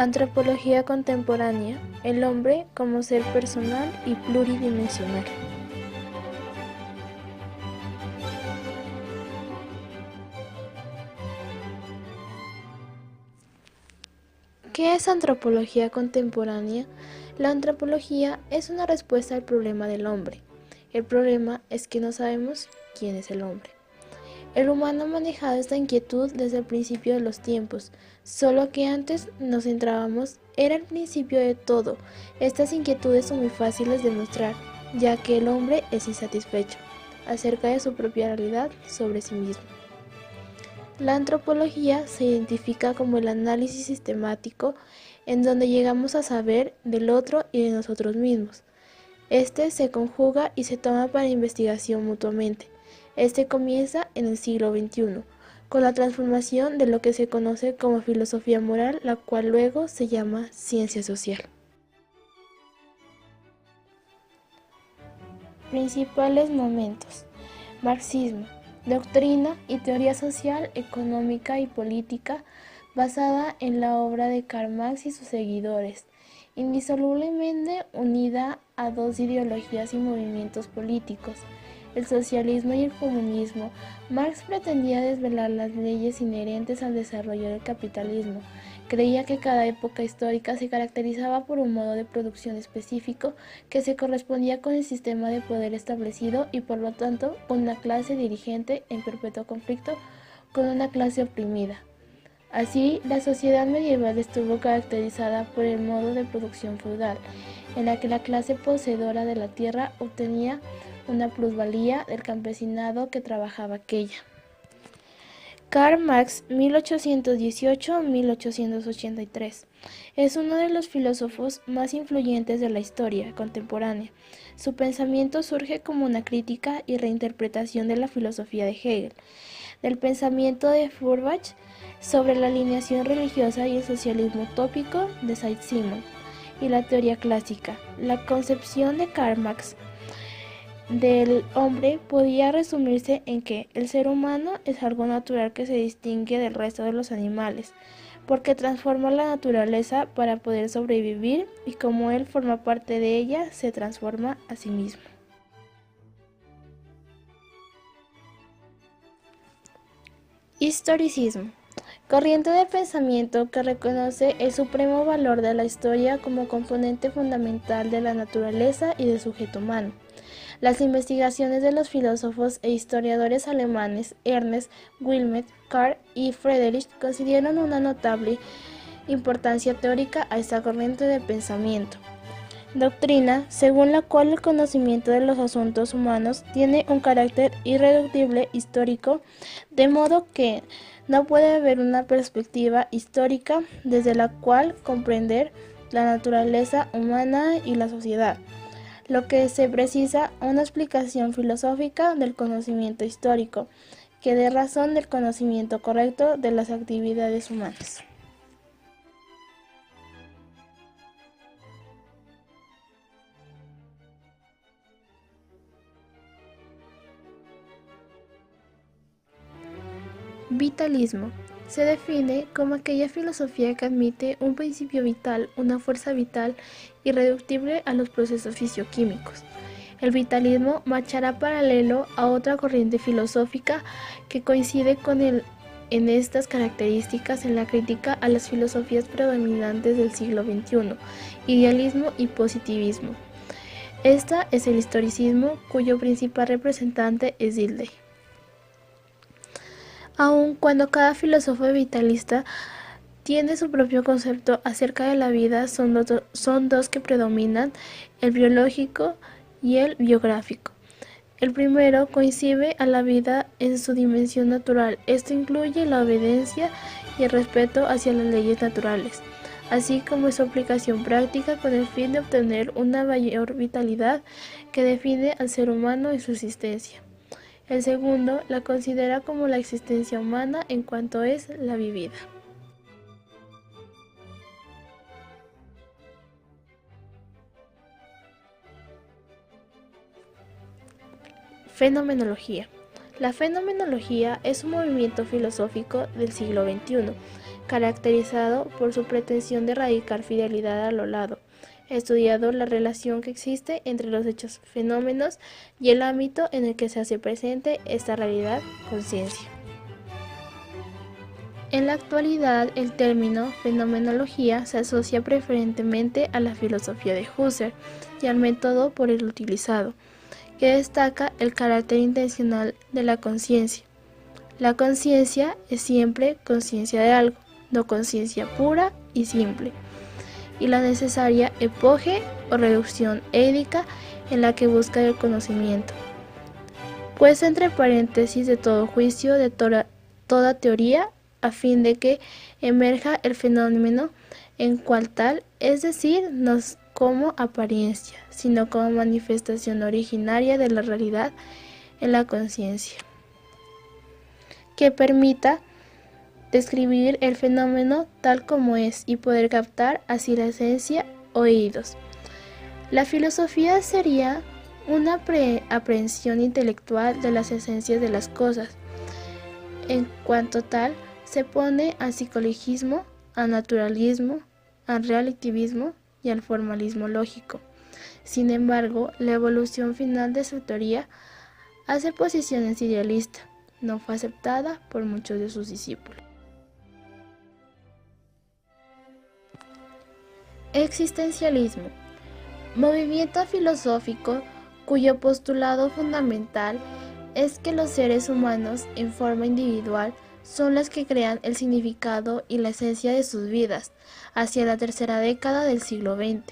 Antropología contemporánea: el hombre como ser personal y pluridimensional. ¿Qué es antropología contemporánea? La antropología es una respuesta al problema del hombre. El problema es que no sabemos quién es el hombre. El humano ha manejado esta inquietud desde el principio de los tiempos, solo que antes nos centrábamos era el principio de todo. Estas inquietudes son muy fáciles de mostrar, ya que el hombre es insatisfecho acerca de su propia realidad sobre sí mismo. La antropología se identifica como el análisis sistemático en donde llegamos a saber del otro y de nosotros mismos. Este se conjuga y se toma para investigación mutuamente. Este comienza en el siglo XXI, con la transformación de lo que se conoce como filosofía moral, la cual luego se llama ciencia social. Principales momentos: marxismo, doctrina y teoría social, económica y política basada en la obra de Karl Marx y sus seguidores, indisolublemente unida a dos ideologías y movimientos políticos, el socialismo y el comunismo. Marx pretendía desvelar las leyes inherentes al desarrollo del capitalismo. Creía que cada época histórica se caracterizaba por un modo de producción específico que se correspondía con el sistema de poder establecido y por lo tanto con una clase dirigente en perpetuo conflicto con una clase oprimida. Así, la sociedad medieval estuvo caracterizada por el modo de producción feudal, en la que la clase poseedora de la tierra obtenía una plusvalía del campesinado que trabajaba aquella. Karl Marx, 1818-1883, es uno de los filósofos más influyentes de la historia contemporánea. Su pensamiento surge como una crítica y reinterpretación de la filosofía de Hegel, del pensamiento de Feuerbach sobre la alineación religiosa y el socialismo utópico de Saint-Simon y la teoría clásica. La concepción de Karl Marx del hombre podía resumirse en que el ser humano es algo natural que se distingue del resto de los animales, porque transforma la naturaleza para poder sobrevivir y como él forma parte de ella, se transforma a sí mismo. Historicismo: corriente de pensamiento que reconoce el supremo valor de la historia como componente fundamental de la naturaleza y del sujeto humano. Las investigaciones de los filósofos e historiadores alemanes Ernest Wilhelm Karl y Friedrich concedieron una notable importancia teórica a esta corriente de pensamiento. Doctrina, según la cual el conocimiento de los asuntos humanos tiene un carácter irreductible histórico, de modo que no puede haber una perspectiva histórica desde la cual comprender la naturaleza humana y la sociedad, lo que se precisa una explicación filosófica del conocimiento histórico, que dé razón del conocimiento correcto de las actividades humanas. Vitalismo: se define como aquella filosofía que admite un principio vital, una fuerza vital irreductible a los procesos fisioquímicos. El vitalismo marchará paralelo a otra corriente filosófica que coincide con él en estas características en la crítica a las filosofías predominantes del siglo XXI, idealismo y positivismo. Esta es el historicismo, cuyo principal representante es Dilthey. Aun cuando cada filósofo vitalista tiene su propio concepto acerca de la vida, son dos que predominan, el biológico y el biográfico. El primero concibe a la vida en su dimensión natural. Esto incluye la obediencia y el respeto hacia las leyes naturales, así como su aplicación práctica con el fin de obtener una mayor vitalidad que define al ser humano y su existencia. El segundo la considera como la existencia humana en cuanto es la vivida. Fenomenología: La fenomenología es un movimiento filosófico del siglo XXI, caracterizado por su pretensión de erradicar fidelidad a lo lado. He estudiado la relación que existe entre los hechos fenómenos y el ámbito en el que se hace presente esta realidad, conciencia. En la actualidad, el término fenomenología se asocia preferentemente a la filosofía de Husserl y al método por él utilizado, que destaca el carácter intencional de la conciencia. La conciencia es siempre conciencia de algo, no conciencia pura y simple, y la necesaria epoge o reducción édica en la que busca el conocimiento. Puesta entre paréntesis de todo juicio, de toda teoría, a fin de que emerja el fenómeno en cual tal, es decir, no como apariencia, sino como manifestación originaria de la realidad en la conciencia, que permita describir el fenómeno tal como es y poder captar así la esencia oídos. La filosofía sería una aprehensión intelectual de las esencias de las cosas. En cuanto tal, se opone al psicologismo, al naturalismo, al relativismo y al formalismo lógico. Sin embargo, la evolución final de su teoría hace posiciones idealistas. No fue aceptada por muchos de sus discípulos. Existencialismo. Movimiento filosófico cuyo postulado fundamental es que los seres humanos en forma individual son los que crean el significado y la esencia de sus vidas. Hacia la tercera década del siglo XX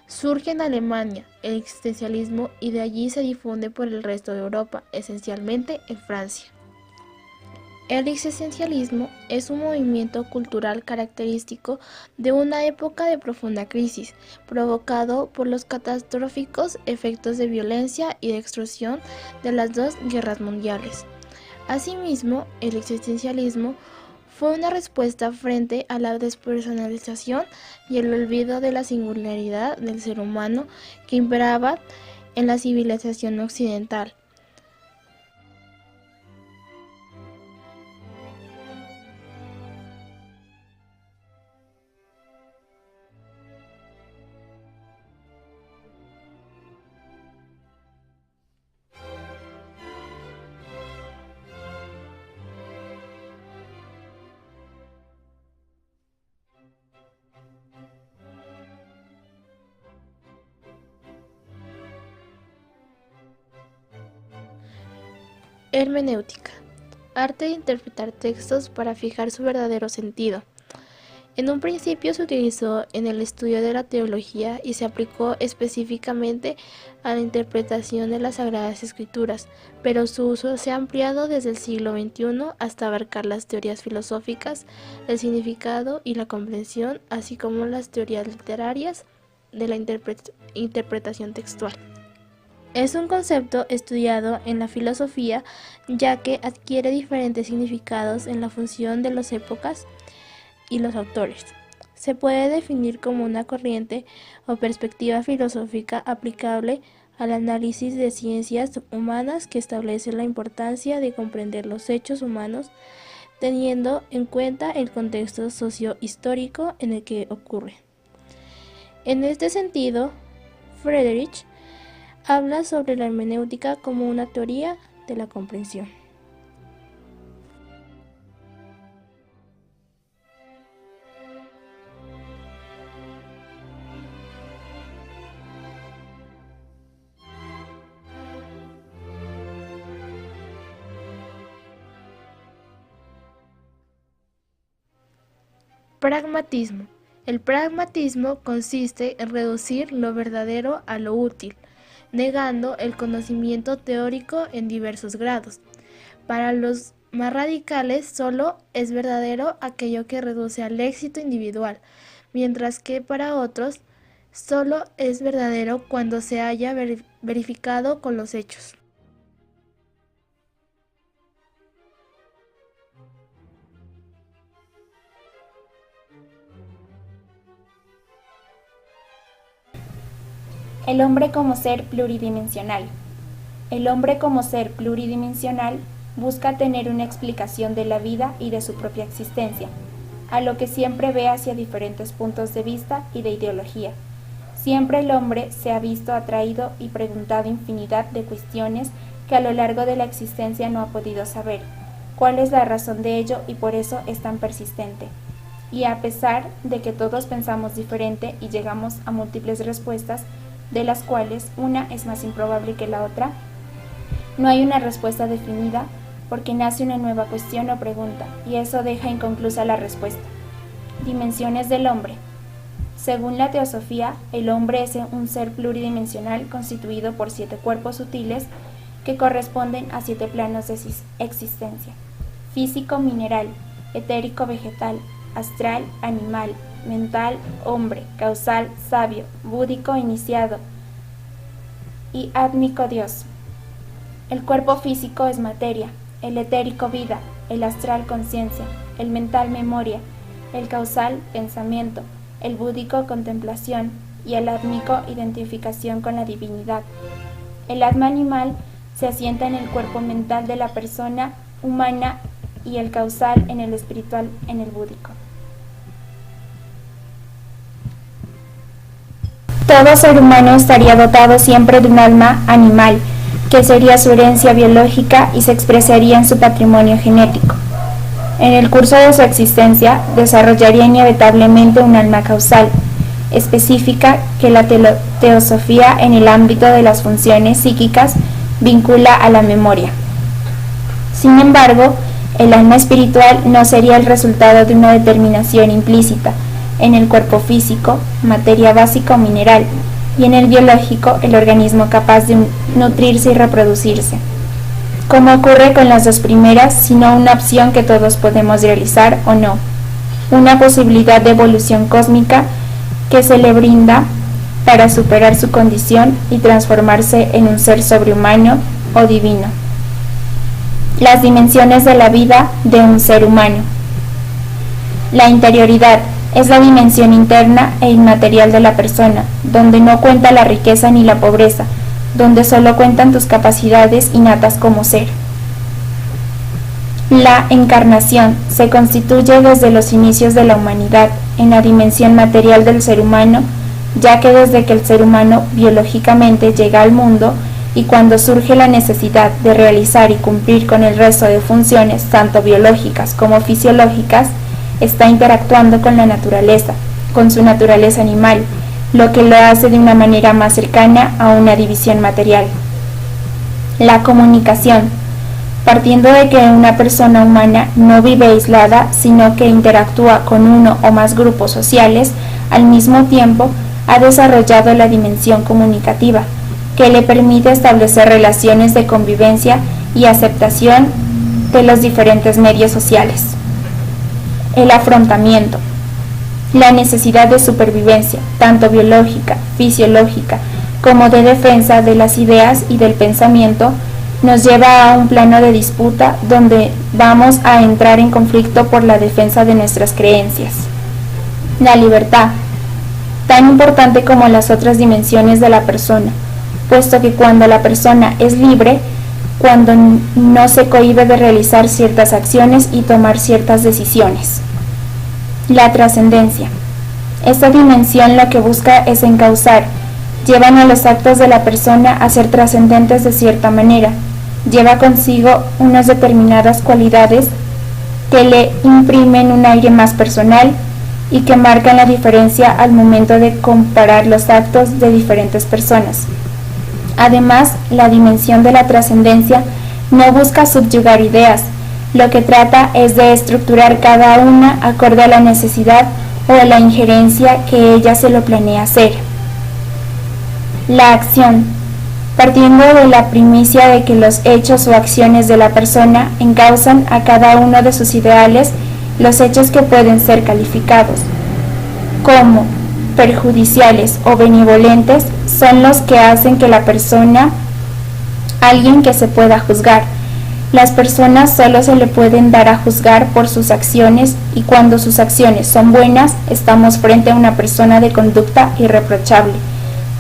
surge en Alemania el existencialismo y de allí se difunde por el resto de Europa, esencialmente en Francia. El existencialismo es un movimiento cultural característico de una época de profunda crisis, provocado por los catastróficos efectos de violencia y de extorsión de las dos guerras mundiales. Asimismo, el existencialismo fue una respuesta frente a la despersonalización y el olvido de la singularidad del ser humano que imperaba en la civilización occidental. Hermenéutica. Arte de interpretar textos para fijar su verdadero sentido. En un principio se utilizó en el estudio de la teología y se aplicó específicamente a la interpretación de las Sagradas Escrituras, pero su uso se ha ampliado desde el siglo XXI hasta abarcar las teorías filosóficas, el significado y la comprensión, así como las teorías literarias de la interpretación textual. Es un concepto estudiado en la filosofía ya que adquiere diferentes significados en la función de las épocas y los autores. Se puede definir como una corriente o perspectiva filosófica aplicable al análisis de ciencias humanas que establece la importancia de comprender los hechos humanos teniendo en cuenta el contexto socio-histórico en el que ocurre. En este sentido, Friedrich habla sobre la hermenéutica como una teoría de la comprensión. Pragmatismo. El pragmatismo consiste en reducir lo verdadero a lo útil, negando el conocimiento teórico en diversos grados. Para los más radicales, solo es verdadero aquello que reduce al éxito individual, mientras que para otros, solo es verdadero cuando se haya verificado con los hechos. El hombre como ser pluridimensional. El hombre como ser pluridimensional busca tener una explicación de la vida y de su propia existencia, a lo que siempre ve hacia diferentes puntos de vista y de ideología. Siempre el hombre se ha visto atraído y preguntado infinidad de cuestiones que a lo largo de la existencia no ha podido saber cuál es la razón de ello, y por eso es tan persistente. Y a pesar de que todos pensamos diferente y llegamos a múltiples respuestas, de las cuales una es más improbable que la otra, no hay una respuesta definida, porque nace una nueva cuestión o pregunta, y eso deja inconclusa la respuesta. Dimensiones del hombre. Según la teosofía, el hombre es un ser pluridimensional constituido por 7 cuerpos sutiles que corresponden a 7 planos de existencia: físico, mineral; etérico, vegetal; astral, animal; mental, hombre; causal, sabio; búdico, iniciado; y átmico, Dios. El cuerpo físico es materia, el etérico vida, el astral conciencia, el mental memoria, el causal pensamiento, el búdico contemplación y el átmico identificación con la divinidad. El alma animal se asienta en el cuerpo mental de la persona humana y el causal en el espiritual, en el búdico. Todo ser humano estaría dotado siempre de un alma animal, que sería su herencia biológica y se expresaría en su patrimonio genético. En el curso de su existencia, desarrollaría inevitablemente un alma causal, específica, que la teosofía en el ámbito de las funciones psíquicas vincula a la memoria. Sin embargo, el alma espiritual no sería el resultado de una determinación implícita en el cuerpo físico, materia básica o mineral, y en el biológico, el organismo capaz de nutrirse y reproducirse, como ocurre con las dos primeras, sino una opción que todos podemos realizar o no, una posibilidad de evolución cósmica que se le brinda para superar su condición y transformarse en un ser sobrehumano o divino. Las dimensiones de la vida de un ser humano. La interioridad es la dimensión interna e inmaterial de la persona, donde no cuenta la riqueza ni la pobreza, donde solo cuentan tus capacidades innatas como ser. La encarnación se constituye desde los inicios de la humanidad en la dimensión material del ser humano, ya que desde que el ser humano biológicamente llega al mundo y cuando surge la necesidad de realizar y cumplir con el resto de funciones, tanto biológicas como fisiológicas, está interactuando con la naturaleza, con su naturaleza animal, lo que lo hace de una manera más cercana a una división material. La comunicación. Partiendo de que una persona humana no vive aislada, sino que interactúa con uno o más grupos sociales, al mismo tiempo ha desarrollado la dimensión comunicativa, que le permite establecer relaciones de convivencia y aceptación de los diferentes medios sociales. El afrontamiento. La necesidad de supervivencia, tanto biológica, fisiológica, como de defensa de las ideas y del pensamiento, nos lleva a un plano de disputa donde vamos a entrar en conflicto por la defensa de nuestras creencias. La libertad, tan importante como las otras dimensiones de la persona, puesto que cuando la persona es libre, cuando no se cohíbe de realizar ciertas acciones y tomar ciertas decisiones. La trascendencia. Esta dimensión lo que busca es encauzar, llevan a los actos de la persona a ser trascendentes de cierta manera, lleva consigo unas determinadas cualidades que le imprimen un aire más personal y que marcan la diferencia al momento de comparar los actos de diferentes personas. Además, la dimensión de la trascendencia no busca subyugar ideas, lo que trata es de estructurar cada una acorde a la necesidad o a la injerencia que ella se lo planea hacer. La acción. Partiendo de la primicia de que los hechos o acciones de la persona encauzan a cada uno de sus ideales, los hechos que pueden ser calificados como perjudiciales o benevolentes son los que hacen que la persona, alguien que se pueda juzgar. Las personas solo se le pueden dar a juzgar por sus acciones, y cuando sus acciones son buenas, estamos frente a una persona de conducta irreprochable,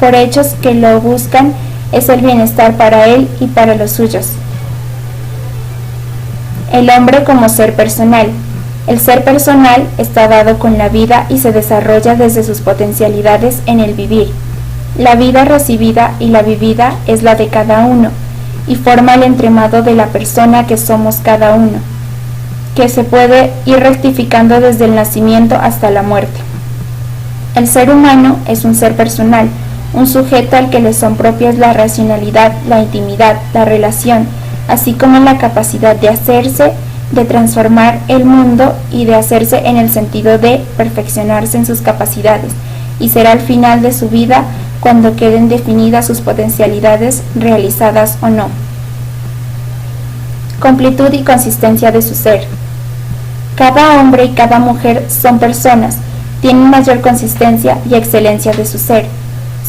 por hechos que lo buscan es el bienestar para él y para los suyos. El hombre como ser personal. El ser personal está dado con la vida y se desarrolla desde sus potencialidades en el vivir. La vida recibida y la vivida es la de cada uno y forma el entremado de la persona que somos cada uno, que se puede ir rectificando desde el nacimiento hasta la muerte. El ser humano es un ser personal, un sujeto al que le son propias la racionalidad, la intimidad, la relación, así como la capacidad de hacerse, de transformar el mundo y de hacerse en el sentido de perfeccionarse en sus capacidades, y será al final de su vida cuando queden definidas sus potencialidades realizadas o no. Completud y consistencia de su ser. Cada hombre y cada mujer son personas, tienen mayor consistencia y excelencia de su ser.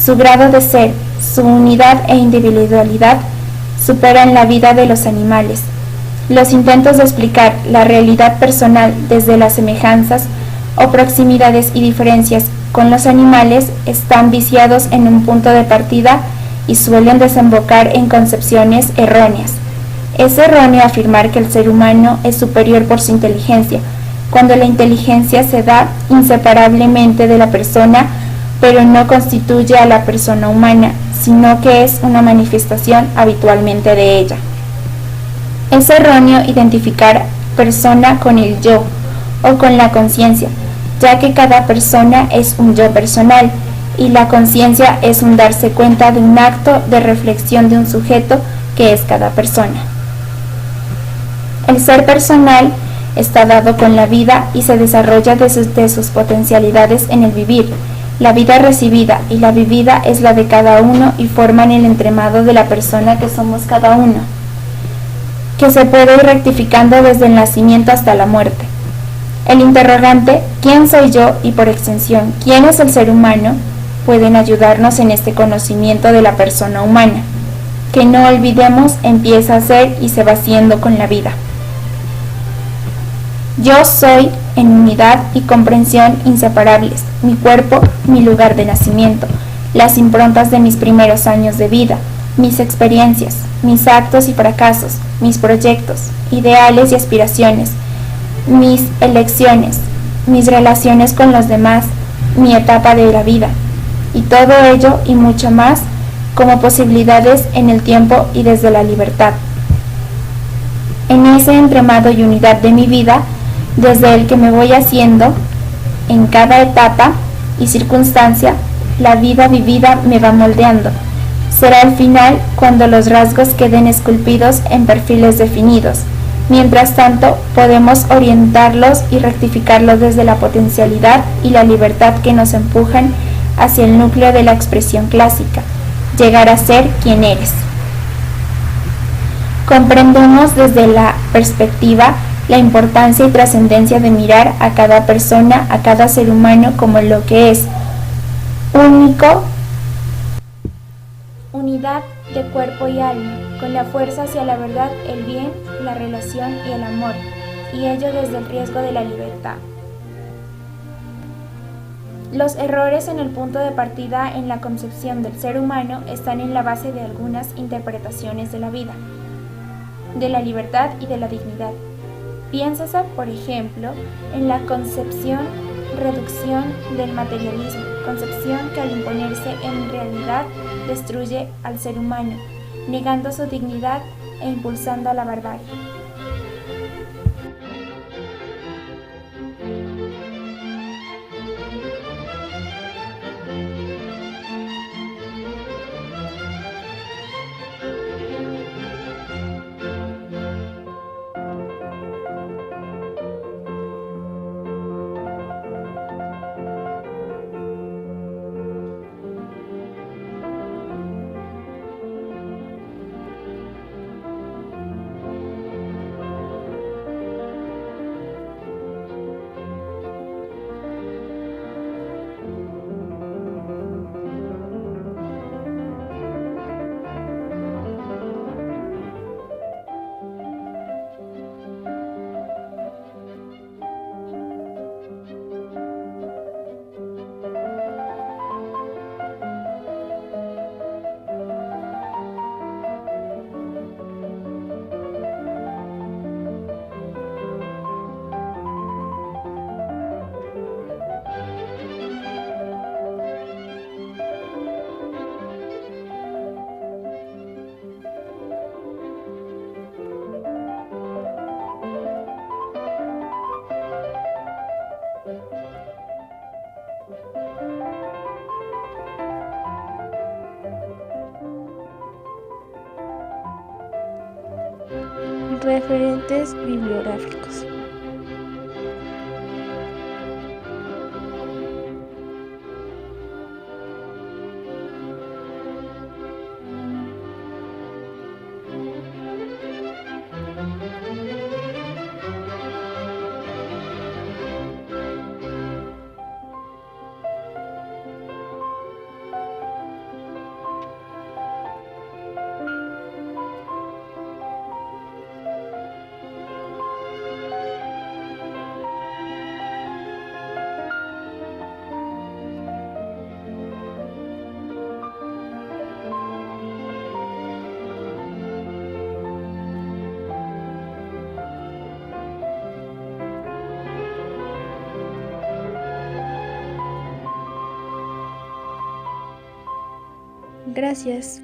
Su grado de ser, su unidad e individualidad superan la vida de los animales. Los intentos de explicar la realidad personal desde las semejanzas o proximidades y diferencias con los animales están viciados en un punto de partida y suelen desembocar en concepciones erróneas. Es erróneo afirmar que el ser humano es superior por su inteligencia, cuando la inteligencia se da inseparablemente de la persona, pero no constituye a la persona humana, sino que es una manifestación habitualmente de ella. Es erróneo identificar persona con el yo o con la conciencia, ya que cada persona es un yo personal y la conciencia es un darse cuenta de un acto de reflexión de un sujeto que es cada persona. El ser personal está dado con la vida y se desarrolla de sus potencialidades en el vivir. La vida recibida y la vivida es la de cada uno y forman el entremado de la persona que somos cada uno, que se puede ir rectificando desde el nacimiento hasta la muerte. El interrogante, ¿quién soy yo? Y por extensión, ¿quién es el ser humano?, pueden ayudarnos en este conocimiento de la persona humana, que no olvidemos empieza a ser y se va haciendo con la vida. Yo soy en unidad y comprensión inseparables, mi cuerpo, mi lugar de nacimiento, las improntas de mis primeros años de vida, mis experiencias, mis actos y fracasos, mis proyectos, ideales y aspiraciones, mis elecciones, mis relaciones con los demás, mi etapa de la vida, y todo ello y mucho más como posibilidades en el tiempo y desde la libertad. En ese entremado y unidad de mi vida, desde el que me voy haciendo, en cada etapa y circunstancia, la vida vivida me va moldeando. Será el final cuando los rasgos queden esculpidos en perfiles definidos. Mientras tanto, podemos orientarlos y rectificarlos desde la potencialidad y la libertad que nos empujan hacia el núcleo de la expresión clásica, llegar a ser quien eres. Comprendemos desde la perspectiva la importancia y trascendencia de mirar a cada persona, a cada ser humano como lo que es, único, unidad de cuerpo y alma, con la fuerza hacia la verdad, el bien, la relación y el amor, y ello desde el riesgo de la libertad. Los errores en el punto de partida en la concepción del ser humano están en la base de algunas interpretaciones de la vida, de la libertad y de la dignidad. Piénsase, por ejemplo, en la reducción del materialismo, concepción que al imponerse en realidad destruye al ser humano, negando su dignidad e impulsando a la barbarie. Referentes bibliográficos. Gracias.